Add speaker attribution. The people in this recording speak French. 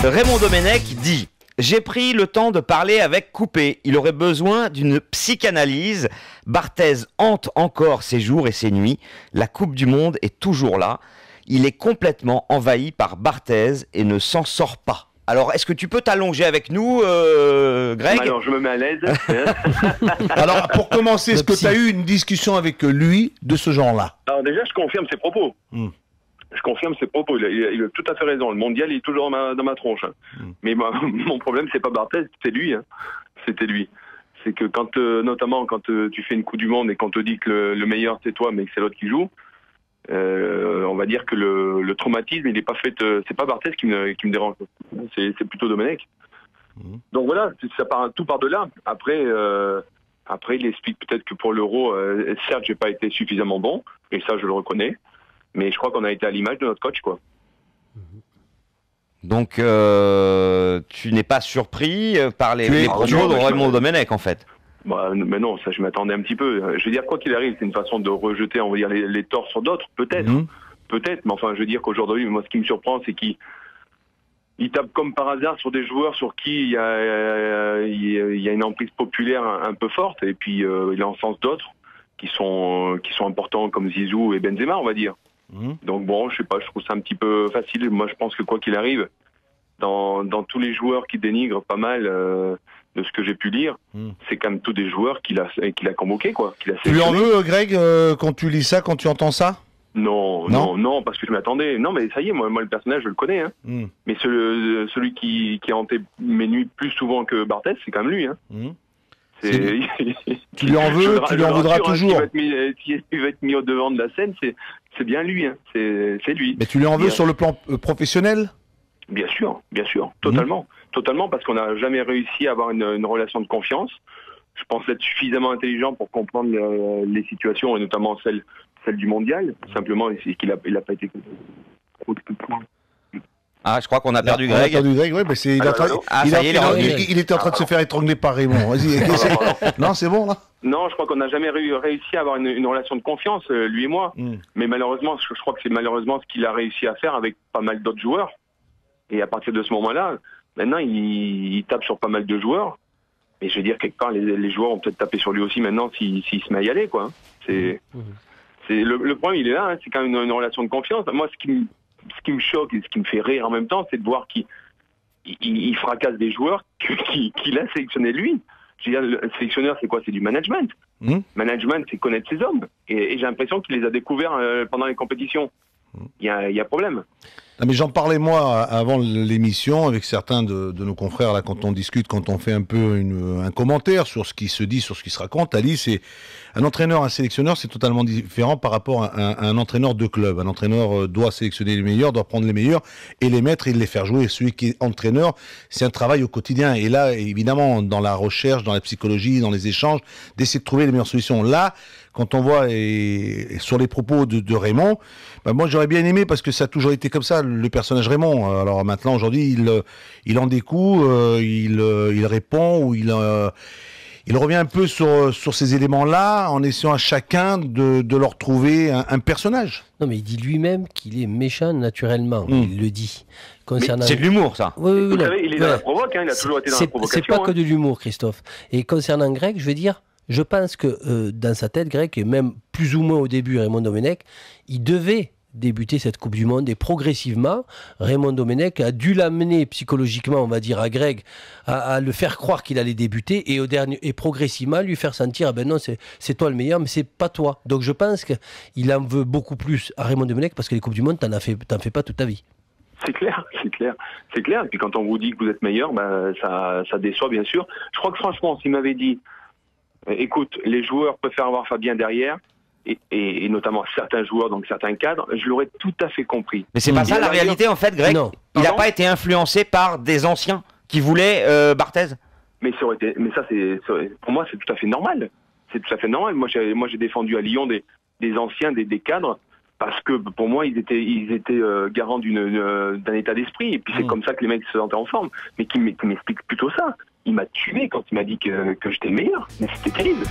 Speaker 1: Raymond Domenech dit « J'ai pris le temps de parler avec Coupé. Il aurait besoin d'une psychanalyse. Barthez hante encore ses jours et ses nuits. La Coupe du Monde est toujours là. Il est complètement envahi par Barthez et ne s'en sort pas. » Alors, est-ce que tu peux t'allonger avec nous, Greg?
Speaker 2: Alors, je me mets à l'aise.
Speaker 3: Alors, pour commencer, est-ce que tu as eu une discussion avec lui de ce genre-là?
Speaker 2: Alors déjà, je confirme ses propos. Je confirme ses propos. Il a tout à fait raison. Le mondial, il est toujours dans ma tronche. Mais mon problème, c'est pas Barthez, c'est lui. C'était lui. C'est que quand, notamment quand tu fais une Coupe du Monde et qu'on te dit que le meilleur c'est toi, mais que c'est l'autre qui joue, on va dire que le traumatisme, il est pas fait. C'est pas Barthez qui me dérange. C'est plutôt Domenech. Donc voilà, tout part de là. Après, il explique peut-être que pour l'Euro, certes, j'ai pas été suffisamment bon, et ça, je le reconnais. Mais je crois qu'on a été à l'image de notre coach, quoi.
Speaker 1: Donc, tu n'es pas surpris par les propos de Raymond Domenech, en fait?
Speaker 2: Bah, mais non, ça, je m'attendais un petit peu. Je veux dire, quoi qu'il arrive, c'est une façon de rejeter, on va dire, les torts sur d'autres, peut-être. Peut-être, mais enfin, je veux dire qu'aujourd'hui, moi, ce qui me surprend, c'est qu'il tape comme par hasard sur des joueurs sur qui il y a une emprise populaire un peu forte, et puis il encense d'autres qui sont importants, comme Zizou et Benzema, on va dire. Donc bon, je sais pas, je trouve ça un petit peu facile. Moi, je pense que quoi qu'il arrive, dans tous les joueurs qui dénigrent pas mal de ce que j'ai pu lire, c'est quand même tous des joueurs qu'il a convoqués, quoi.
Speaker 3: Tu lui en veux, Greg, quand tu lis ça, quand tu entends ça?
Speaker 2: Non, parce que je m'attendais. Non, mais ça y est, moi le personnage, je le connais. Mais celui qui a hanté mes nuits plus souvent que Barthez, c'est quand même lui.
Speaker 3: Tu lui en veux, tu lui en voudras toujours.
Speaker 2: S'il va être mis au devant de la scène, c'est bien lui. C'est lui.
Speaker 3: Mais tu lui en veux sur le plan professionnel?
Speaker 2: Bien sûr, totalement. Totalement, parce qu'on n'a jamais réussi à avoir une relation de confiance. Je pense être suffisamment intelligent pour comprendre les situations, et notamment celle du mondial. Simplement, c'est qu'il n'a pas été...
Speaker 1: Ah, je crois qu'on a perdu Greg.
Speaker 3: On a perdu Greg, oui, mais il était en train de se faire étrangler par Raymond. Vas-y. Non, c'est bon, là?
Speaker 2: Non, je crois qu'on n'a jamais réussi à avoir une relation de confiance, lui et moi. Mais malheureusement, je crois que c'est malheureusement ce qu'il a réussi à faire avec pas mal d'autres joueurs. Et à partir de ce moment-là, maintenant, il tape sur pas mal de joueurs. Et je veux dire, quelque part, les joueurs ont peut-être tapé sur lui aussi maintenant s'il se met à y aller, quoi. Le problème, il est là, c'est quand même une relation de confiance. Moi, ce qui me choque et ce qui me fait rire en même temps, c'est de voir qu'il fracasse des joueurs qu'il a sélectionnés lui. Je veux dire, le sélectionneur, c'est quoi? C'est du management. Management, c'est connaître ses hommes. Et j'ai l'impression qu'il les a découverts pendant les compétitions. Il y a problème.
Speaker 3: Non, mais j'en parlais moi avant l'émission avec certains de nos confrères là, quand on discute, quand on fait un peu un commentaire sur ce qui se dit, sur ce qui se raconte. Ali, c'est un entraîneur, un sélectionneur, c'est totalement différent par rapport à un entraîneur de club. Un entraîneur doit sélectionner les meilleurs, doit prendre les meilleurs et les mettre et les faire jouer. Celui qui est entraîneur, c'est un travail au quotidien. Et là, évidemment, dans la recherche, dans la psychologie, dans les échanges, d'essayer de trouver les meilleures solutions. Là, quand on voit sur les propos de Raymond, bah moi j'aurais bien aimé, parce que ça a toujours été comme ça, le personnage Raymond. Alors maintenant, aujourd'hui, il en découle, il répond, ou il revient un peu sur ces éléments-là, en essayant à chacun de leur trouver un personnage.
Speaker 4: Non, mais il dit lui-même qu'il est méchant naturellement. Il le dit.
Speaker 1: C'est de l'humour, ça.
Speaker 4: Oui,
Speaker 2: vous savez, il est dans la provoque, il a toujours été dans la provocation.
Speaker 4: C'est pas que de l'humour, Christophe. Et concernant Greg, je veux dire, je pense que dans sa tête, Greg, et même plus ou moins au début, Raymond Domenech, il devait débuter cette Coupe du Monde, et progressivement, Raymond Domenech a dû l'amener psychologiquement, on va dire, à Greg, à le faire croire qu'il allait débuter, et progressivement lui faire sentir, ah ben non, c'est toi le meilleur, mais c'est pas toi. Donc je pense qu'il en veut beaucoup plus à Raymond Domenech, parce que les Coupes du Monde, t'en fais pas toute ta vie.
Speaker 2: C'est clair. Et puis quand on vous dit que vous êtes meilleur, ben, ça déçoit, bien sûr. Je crois que franchement, s'il m'avait dit, écoute, les joueurs préfèrent avoir Fabien derrière, et notamment certains joueurs, donc certains cadres, je l'aurais tout à fait compris.
Speaker 1: Mais c'est pas ça la réalité, en fait, Greg? Non. Il n'a pas été influencé par des anciens qui voulaient Barthez?
Speaker 2: Mais ça, pour moi, c'est tout à fait normal. C'est tout à fait normal. Moi, j'ai défendu à Lyon des anciens, des cadres, parce que pour moi, ils étaient garants d'un état d'esprit. Et puis c'est comme ça que les mecs se sentaient en forme. Mais qui m'explique plutôt ça. Il m'a tué quand il m'a dit que j'étais le meilleur. Mais c'était terrible.